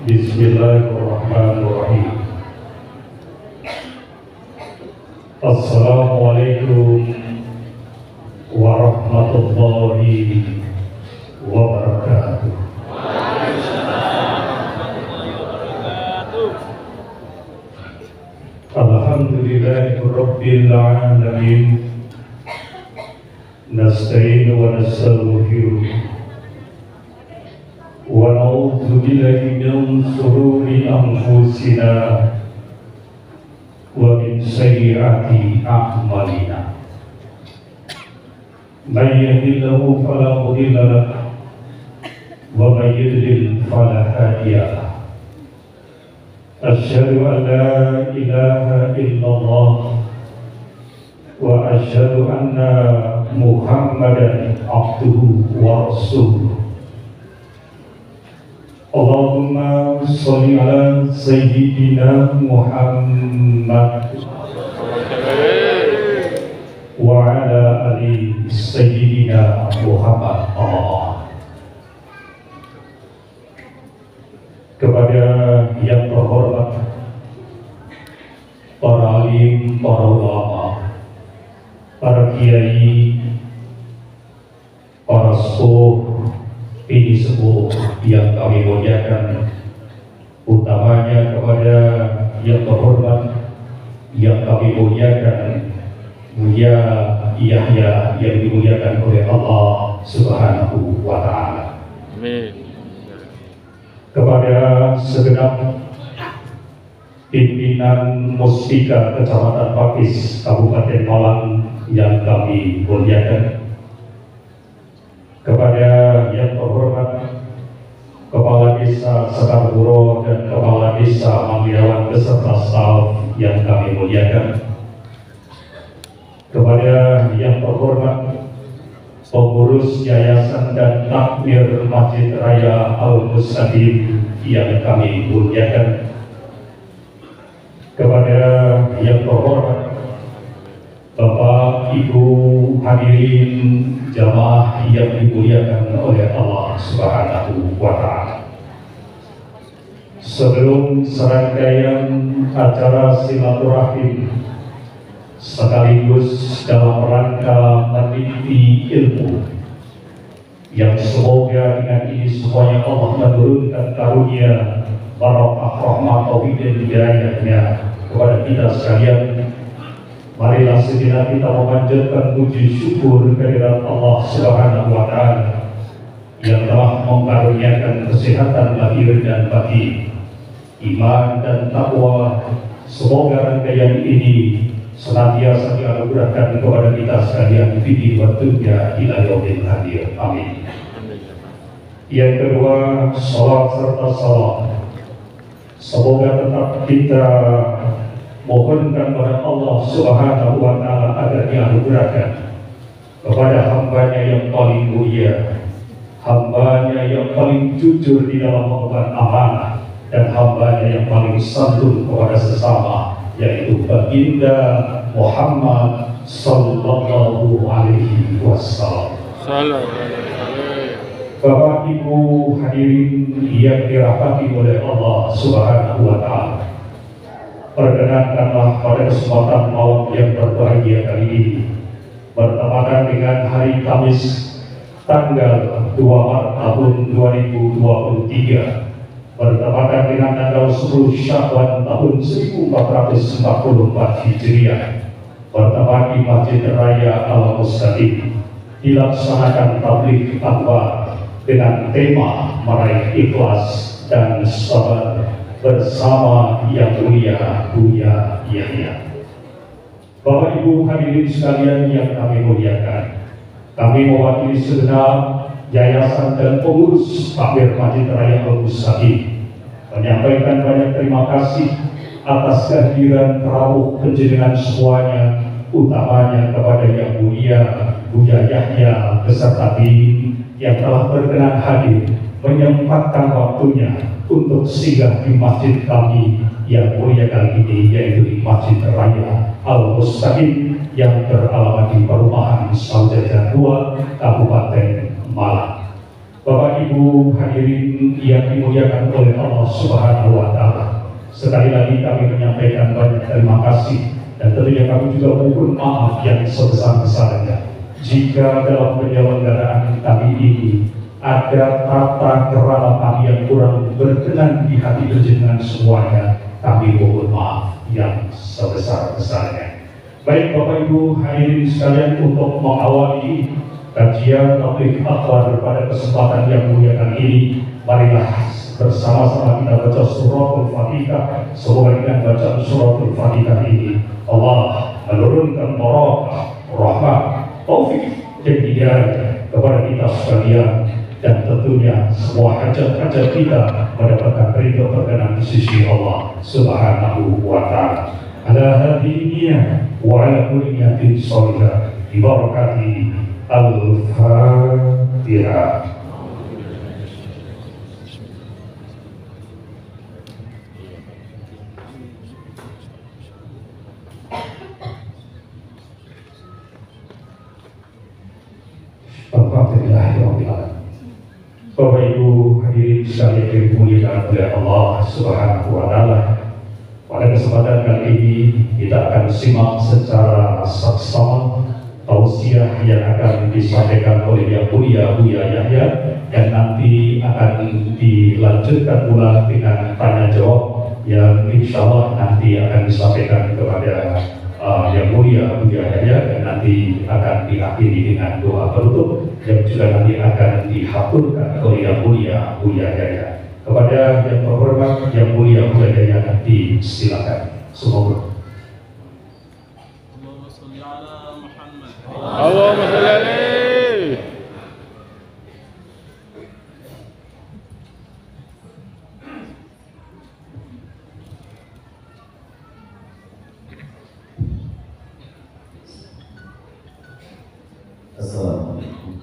Bismillahirrahmanirrahim. Assalamualaikum warahmatullahi wabarakatuh. Alhamdulillahirabbil alamin. Nasta'inu wa nastaghfiruh wa na'udzu billahi min shururi anfusina wa min sayyiati a'malina. Man yahdihillahu fala mudilla lahu wa man yudlil fala hadiya lahu. Asyhadu an la ilaha illallah wa asyhadu anna Muhammadan abduhu wa rasuluh. Allahumma sholli ala sayyidina Muhammad wa ala ali sayyidina Muhammad. Kepada yang terhormat para alim, para ulama, para kiai, para sepuh, ini sepuh yang kami muliakan, utamanya kepada yang terhormat yang kami muliakan, Buya Yahya yang dimuliakan oleh Allah Subhanahu wa Ta'ala. Amin. Kepada segenap pimpinan Muspika Kecamatan Pakis Kabupaten Malang yang kami muliakan, kepada yang terhormat Kepala Desa Sekarburo dan Kepala Desa Manggirawan beserta staf yang kami muliakan, kepada yang terhormat pengurus Yayasan dan Takmir Masjid Raya Al-Mustaqim yang kami muliakan, kepada yang terhormat Bapak Ibu hadirin jamaah yang dimuliakan oleh Allah Subhanahu wa Ta'ala. Sebelum serangkaian acara silaturahim sekaligus dalam rangka meniti ilmu yang semoga dengan ini semuanya Allah menurunkan karunia barakah rahmat taufik dan hidayahnya kepada kita sekalian, marilah sejenak kita memanjatkan puji syukur kehadirat Allah Subhanahu wa Ta'ala yang telah mengaruniakan kesehatan lahir dan batin, iman dan takwa. Semoga rangkaian ini senantiasa dianugerahkan kepada kita sekalian fi wa dunya ila yaumil akhir. Amin. Yang kedua, salat serta salam semoga tetap kita mohonkan kepada Allah Subhanahu wa Ta'ala agar dianugerahkan kepada hambanya yang paling mulia, hambanya yang paling jujur di dalam mengemban amanah, dan hambanya yang paling santun kepada sesama, yaitu baginda Muhammad sallallahu alaihi wasallam. Bapak Ibu hadirin yang dirahmati oleh Allah Subhanahu wa Ta'ala, perkenankanlah pada kesempatan malam yang berbahagia kali ini bertepatan dengan hari Kamis tanggal 2 Maret tahun 2023, bertepatan dengan tanggal 10 Syawal tahun 1444 Hijriah, bertepatan di Masjid Raya Al-Mustaqim, dilaksanakan tabligh akbar dengan tema meraih ikhlas dan sabar bersama yang mulia Buya Yahya. Bapak Ibu hadirin sekalian yang kami muliakan, kami mewakili segenap yayasan dan pengurus Takmir Masjid Raya Al-Mustaqim menyampaikan banyak terima kasih atas kehadiran rawuh penjenengan semuanya, utamanya kepada yang mulia Buya Yahya beserta tim yang telah berkenan hadir menyempatkan waktunya untuk singgah di masjid kami yang mulia kali ini, yaitu di Masjid Raya Al-Mustaqim yang beralamat di Perumahan Saujana 2, Kabupaten Malang. Bapak Ibu hadirin yang dimuliakan oleh Allah Subhanahu wa Ta'ala, sekali lagi kami menyampaikan banyak terima kasih dan tentunya kami juga mohon maaf yang sebesar-besarnya jika dalam penyelenggaraan kami ini ada tata kerama kami yang kurang berkenan di hati jenengan semuanya. Kami mohon maaf yang sebesar-besarnya. Baik Bapak Ibu hadirin sekalian, untuk mengawali kajian topik akhwat pada kesempatan yang mulia ini, marilah bersama-sama kita baca suratul Fatihah. Semoga dengan bacaan suratul Fatihah ini Allah menurunkan barakah, rahmat, taufik dan hidayah kepada kita sekalian, dan tentunya semua hajat-hajat kita mendapatkan ridho perkenan di sisi Allah Subhanahu wa Ta'ala. Ala hadhihi wa ala kulli niyatin shalihah bi barakati al-Fatihah. Alhamdulillahirrahmanirrahim. Bapak Ibu hadirin sekalian yang dimuliakan oleh Allah Subhanahu wa Ta'ala, pada kesempatan kali ini kita akan simak secara saksama tausiah yang akan disampaikan oleh Yang Mulia Buya Yahya, yang nanti akan dilanjutkan pula dengan tanya jawab yang insya Allah nanti akan disampaikan kepada Yang Mulia Buya Yahya, dan nanti akan diakhiri dengan doa penutup yang juga nanti akan dihaturkan oleh Yang Mulia Buya Yahya. Kepada yang terhormat Yang Mulia Buya Yahya nanti silakan. Semoga Allahumma sholli alaihi. Assalamualaikum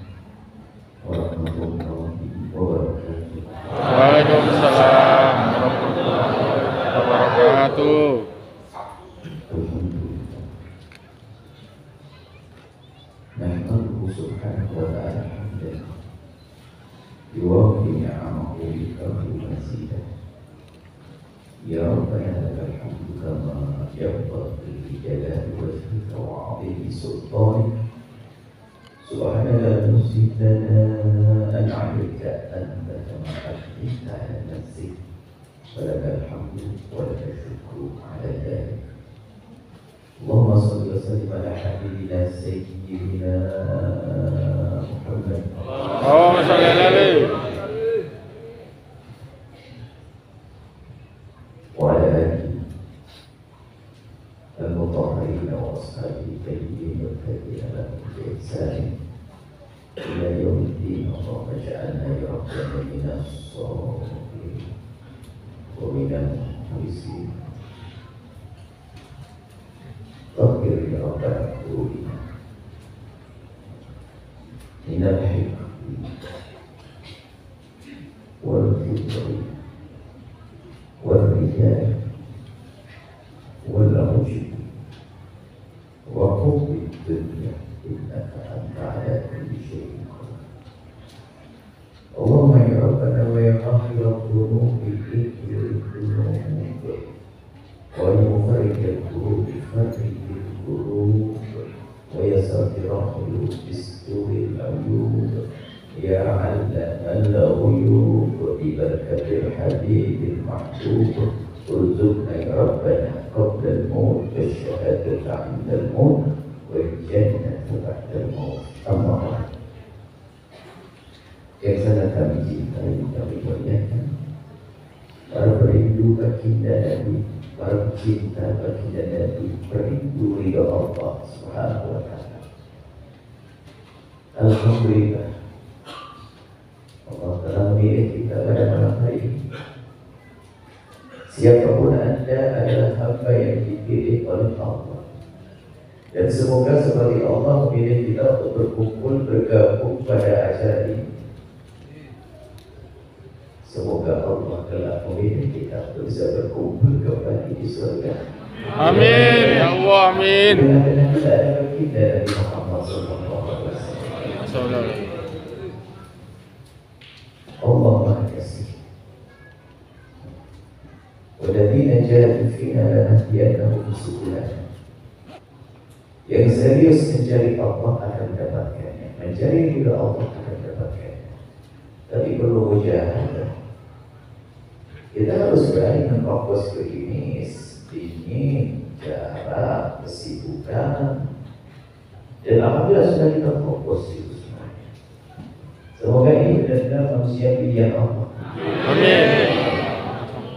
warahmatullahi wabarakatuh. Waalaikumsalam warahmatullahi wabarakatuh. Nahmaduhu subhanahu wa ta'ala hamdan yuwafi ni'amahu biqadri mazidah. Ya Rabbana lakal hamdu kama yanbaghi li jalali wajhika wa 'azimi sultanik. Subhana la nuhsi thana'an 'alaika anta kama athnayta 'ala nafsik. Walakal hamdu walakal syukru 'ala dhalik. Allahumma shalli wa sallim ala habibina sayyidina Muhammad Allahumma sholli alaihi. wa ala alihi al-mutahharin wa ashabihi tayyibin wa tabi'in lahum bi ihsan ila yaumiddin. Allahumma ij'alna ya rabbana minas sabirin wa minal muhsinin. Taqdir ya Rabbana qulubina minal hikmi wal fitri wal rijal wal ujub wa hubbi dunya innaka anta ala kulli shay'in qadir. Allahumma ya Rabbana wa ya ghafira dhunubi ighfir dhunubi wa ya mufarrij al-qulubi farrij al-qulub wa ya satirah al-qulub bisturil ayub ya 'allama al-ghuyub bi barakatil habibil mahbub. Urzuqna ya Rabbana qabla al-maut wa syahadata 'inda al-maut wa jannata ba'da al-maut. Amma ba'd. Yang sangat kami cintai, kami muliakan para perindu baginda Nabi, para pecinta baginda Nabi, perindu ridha Allah Subhanahu wa Ta'ala. Alhamdulillah, Allah telah memilih kita pada malam hari ini. Siapapun Anda adalah hamba yang dipilih oleh Allah, dan semoga seperti Allah memilih kita untuk berkumpul bergabung pada acara ini, semoga Allah telah memilih kita untuk bisa berkumpul kembali di surga. Amin ya Allah, amin. Dengan kita ada baginda Nabi Muhammad sallallahu alaihi wasallam. jahadu fina lanahdiyannahum subulana. Yang serius mencari Allah akan mendapatkannya, mencari ridha Allah akan mendapatkannya. Tapi perlu mujahadah. Kita harus berani memfokus gerimis, dingin, jarak, kesibukan. Dan apabila sudah kita fokus itu semuanya, semoga ini benar-benar manusia pilihan Allah. Amin.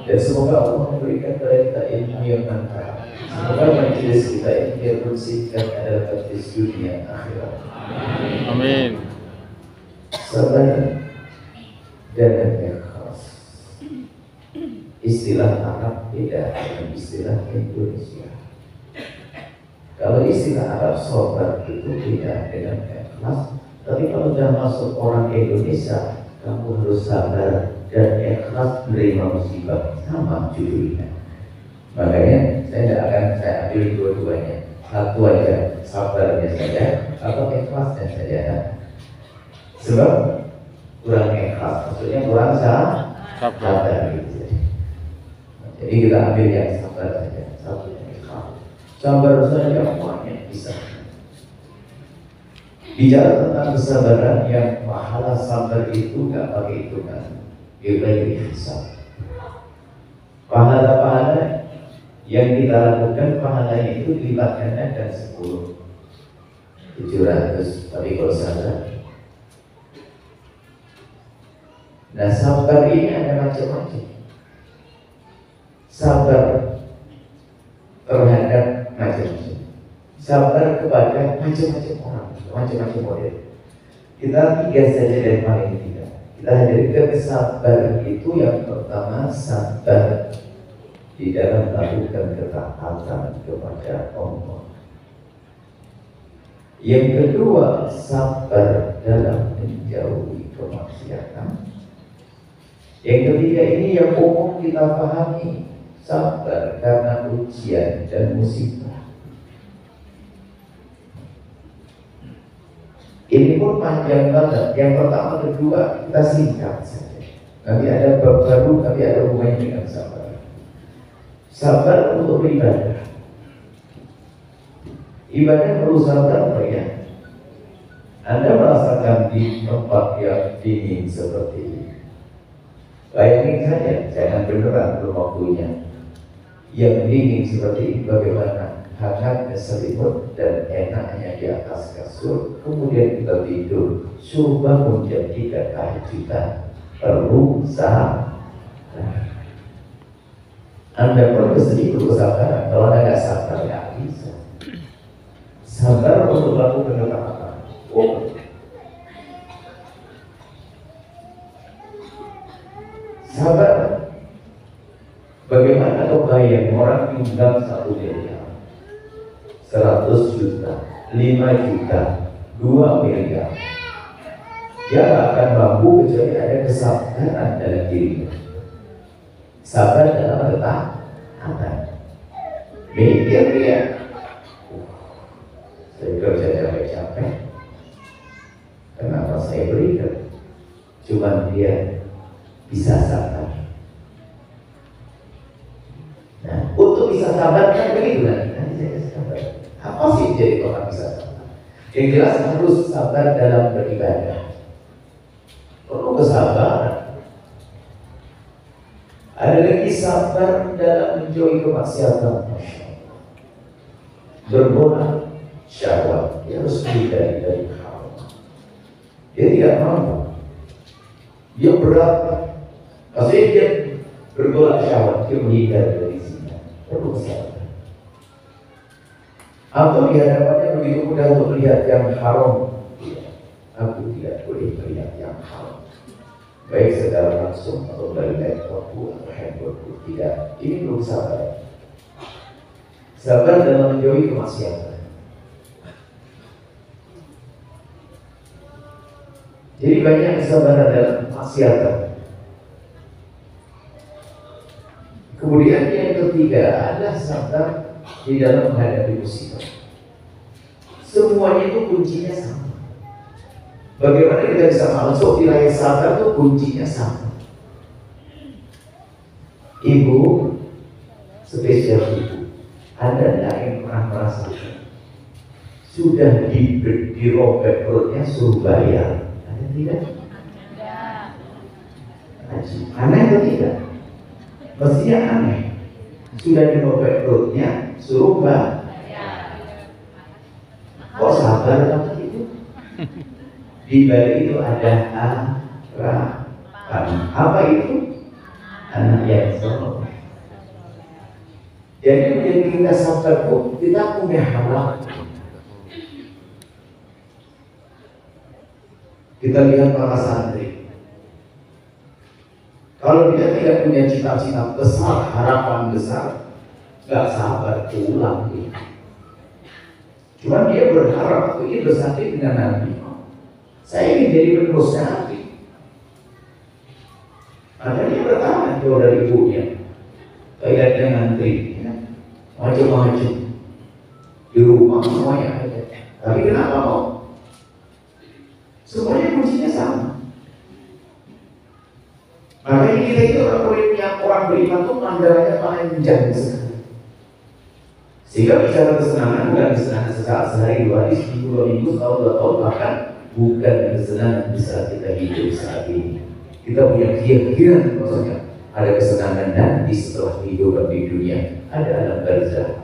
Dan semoga Allah memberikan kepada kita ilmu yang manfaat. Semoga majelis kita ini biar bersihkan adalah majelis dunia akhirat. Amin. Sabar dan ikhlas. Istilah Arab beda dengan istilah Indonesia. Kalau istilah Arab sabar itu beda dengan ikhlas. Tapi kalau sudah masuk orang Indonesia, kamu harus sabar dan ikhlas menerima musibah, sama judulnya. Makanya saya ambil dua-duanya, satu aja sabarnya saja atau ikhlasnya saja. Sebab kurang ikhlas, maksudnya kurang sabar gitu. Jadi kita ambil yang sabar saja, satu yang ikhlas. Sabar saja semuanya bisa. Bicara tentang kesabaran yang pahala sabar itu nggak pakai hitungan, kita hisab. Pahala-pahala yang kita lakukan pahalanya itu dilipatkan dan 10, 700. Tapi kalau sabar, nah sabar ini ada macam-macam. Sabar terhadap macam-macam. Sabar kepada macam-macam orang, macam-macam model. Kita 3 saja dari paling tidak. Kita hadirkan sabar itu yang pertama, sabar di dalam melakukan ketaatan kepada Allah. Yang kedua, sabar dalam menjauhi kemaksiatan. Yang ketiga ini yang umum kita pahami, sabar karena ujian dan musibah. Ini pun panjang banget. Yang pertama, kedua kita singkat saja. Nanti ada bab baru, tapi ada hubungannya dengan sabar. Sabar untuk beribadah. Ibadah perlu sabar, ya. Anda merasakan di tempat yang dingin seperti ini. Bayangin saja, jangan beneran belum waktunya. Yang dingin seperti ini bagaimana? Hangatnya selimut dan enaknya di atas kasur, kemudian kita tidur. Suruh bangun jam 3 kehajutan, perlu sabar. Anda perlu sedikit kesabaran. Kalau Anda nggak sabar, nggak bisa. Sabar untuk melakukan ketaatan. Sabar. Bagaimana kau bayang orang nyumbang 1 miliar, 100 juta, 5 juta, 2 miliar. Dia gak akan mampu kecuali ada kesabaran dalam dirinya. Sabar dalam ketaatan. Mikir dia, saya kerja capek-capek, kenapa saya berikan? Cuman dia bisa sabar. Nah, untuk bisa sabar kan begitu lagi. Nanti saya bisa sabar. Apa sih jadi orang bisa sabar? Yang jelas harus sabar dalam beribadah. Perlu kesabaran. Ada lagi sabar dalam menjauhi kemaksiatan. Berbola syahwat, dia harus menghindari dari haram. Dia tidak mampu. Dia berat. Maksudnya dia berbola syahwat, dia menghindari dari zina. Perlu kesabaran. Atau di hadapannya begitu mudah untuk melihat yang haram. Aku tidak boleh melihat yang haram, baik secara langsung atau dari laptopku atau handphonku. Tidak, ini belum sabar. Sabar dalam menjauhi kemaksiatan. Jadi banyak kesabaran dalam kemaksiatan. Kemudian yang ketiga adalah sabar di dalam menghadapi musibah. Semuanya itu kuncinya sama. Bagaimana kita bisa masuk wilayah sabar itu kuncinya sama. Ibu spesial itu. Ada nggak yang pernah merasakan sudah dirobek perutnya suruh bayar? Ada tidak? Aneh atau tidak? Mestinya aneh. Sudah dirobek perutnya suruh bayar. Kok sabar apa itu? Di balik itu ada harapan. Apa itu? Anak yang soleh. Jadi menjadi kita sabar pun kita punya harapan. Kita lihat para santri. Kalau dia tidak punya cita-cita besar, harapan besar, nggak sabar pulang dia. Cuma dia berharap ingin bersanding dengan Nabi. Saya ingin jadi penerus Nabi. Maka dia bertahan jauh dari ibunya. Kayak dia ngantri, ya. Maju-maju di rumah semuanya ada. Tapi kenapa mau? Semuanya kuncinya sama. Makanya kita itu orang beriman itu mandarannya panjang sekali. Sehingga bicara kesenangan bukan kesenangan sesaat, sehari, 2 hari, seminggu, 2 minggu, setahun, 2 tahun, bahkan bukan kesenangan bisa kita hidup saat ini. Kita punya keyakinan maksudnya ada kesenangan nanti setelah kehidupan di dunia, ada alam barzah,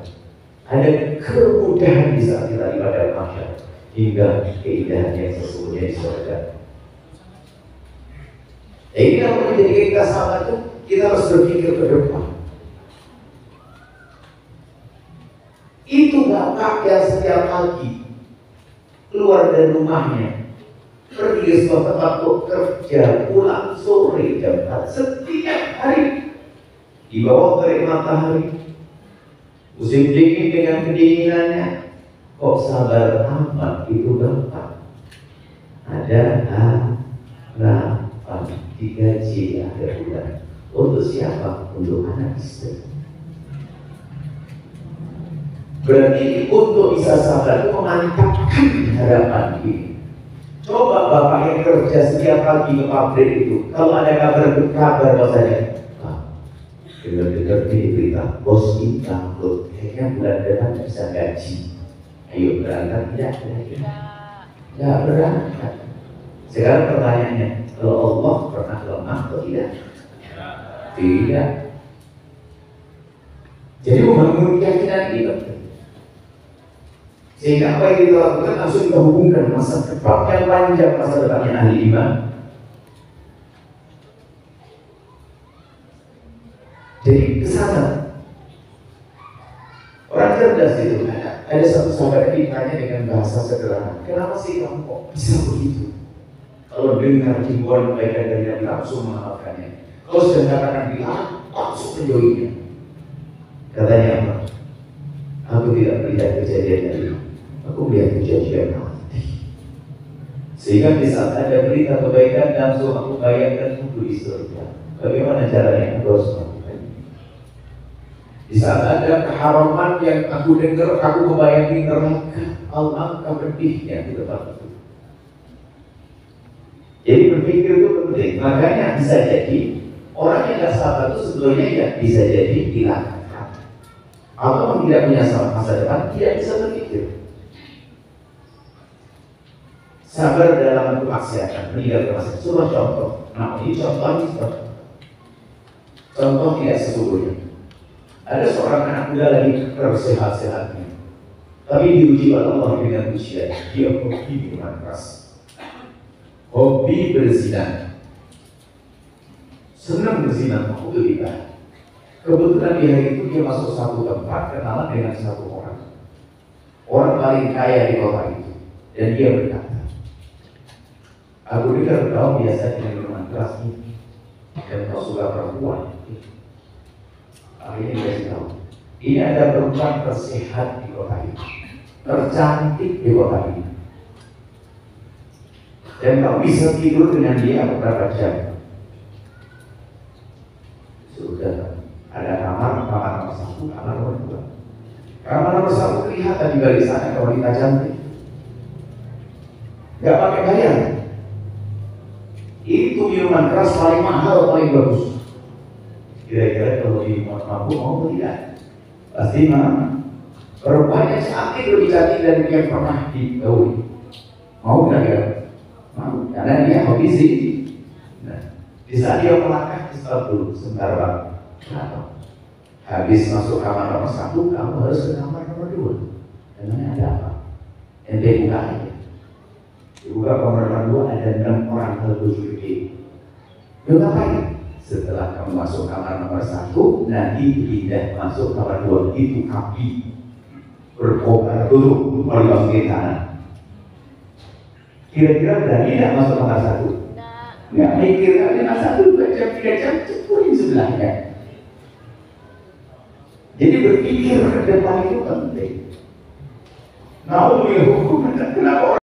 ada kemudahan di saat kita ibadah mahsyar, hingga keindahan yang sesungguhnya di surga. Ini yang menjadi kita sahabat itu, kita harus berpikir ke depan. Itu bapak yang setiap pagi keluar dari rumahnya, pergi ke sebuah tempat untuk kerja, pulang sore jam 4 setiap hari di bawah terik matahari, musim dingin dengan kedinginannya. Kok sabar amat itu bapak? Ada harapan digaji akhir bulan. Untuk siapa? Untuk anak istri. Berarti untuk bisa sabar itu memantapkan harapan ini. Coba bapak yang kerja setiap pagi ke pabrik itu, kalau ada kabar bahwasanya, dengar di berita bos ini bangkrut, kayaknya bulan depan bisa gaji. Ayo berangkat, tidak berangkat. Sekarang pertanyaannya, kalau Allah pernah lemah atau tidak? Tidak. Jadi membangun keyakinan itu. Sehingga apa yang kita lakukan langsung kita hubungkan masa depan yang panjang, masa depannya ahli iman. Jadi kesana orang cerdas itu ada satu sahabat yang ditanya dengan bahasa sederhana, kenapa sih kamu kok bisa begitu? Kalau dengar himbauan kebaikan dari Nabi langsung mengamalkannya. Kalau sudah katakan bilang langsung menjauhinya. Katanya apa? Aku tidak melihat kejadian tadi. Aku melihat kejadian nanti. Sehingga di saat ada berita kebaikan langsung aku bayangkan untuk di surga. Bagaimana caranya aku harus melakukan? Di saat ada keharaman yang aku dengar, aku membayangkan neraka, alangkah pedihnya di tempat itu. Jadi berpikir itu penting. Makanya bisa jadi orang yang tidak sabar itu sebetulnya ya bisa jadi dilaknat. Atau tidak punya masa depan, tidak bisa berpikir. Sabar dalam bentuk maksiatan, meninggalkan maksiatan. Coba contoh. Nah, ini contohnya contoh tidak sesungguhnya. Ada seorang anak muda lagi tersehat-sehatnya, tapi diuji oleh Allah dengan ujian. Dia hobi minuman keras, hobi berzina, senang berzina, mau lebih. Kebetulan di hari itu dia masuk satu tempat, kenalan dengan satu orang paling kaya di kota itu, dan dia berkata, aku dengar kau biasa dengan minuman keras ini, dan kau suka perempuan. Akhirnya dia tahu, ini ada perempuan tersehat di kota ini, tercantik di kota ini, dan kau bisa tidur dengan dia beberapa jam. Sudah ada kamar nomor 1, kamar nomor 2. Kamar nomor 1 kelihatan di balik sana wanita cantik, nggak pakai bayar. Itu minuman keras paling mahal, paling bagus. Kira-kira kalau di mampu mau atau tidak? Pasti mah perempuannya sakit lebih cantik dari yang pernah digauli. Mau nggak ya? Mau, karena dia hobi sih. Nah, di saat dia melangkah ke stop dulu sebentar bang. Kenapa? Habis masuk kamar nomor 1, kamu harus ke kamar nomor 2. Emangnya ada apa? Ente buka aja. Dibuka kamar nomor 2 ada 6 orang tertuju gede. Lu ngapain? Setelah kamu masuk kamar nomor 1, nanti pindah masuk kamar 2. Itu api berkobar dulu kalau dimasukin tanah. Kira-kira berani tidak masuk kamar 1? Nggak mikir kali masa 1, 2 jam, 3 jam cepurin sebelahnya. Jadi berpikir ke depan itu penting. Nah, hukum kenapa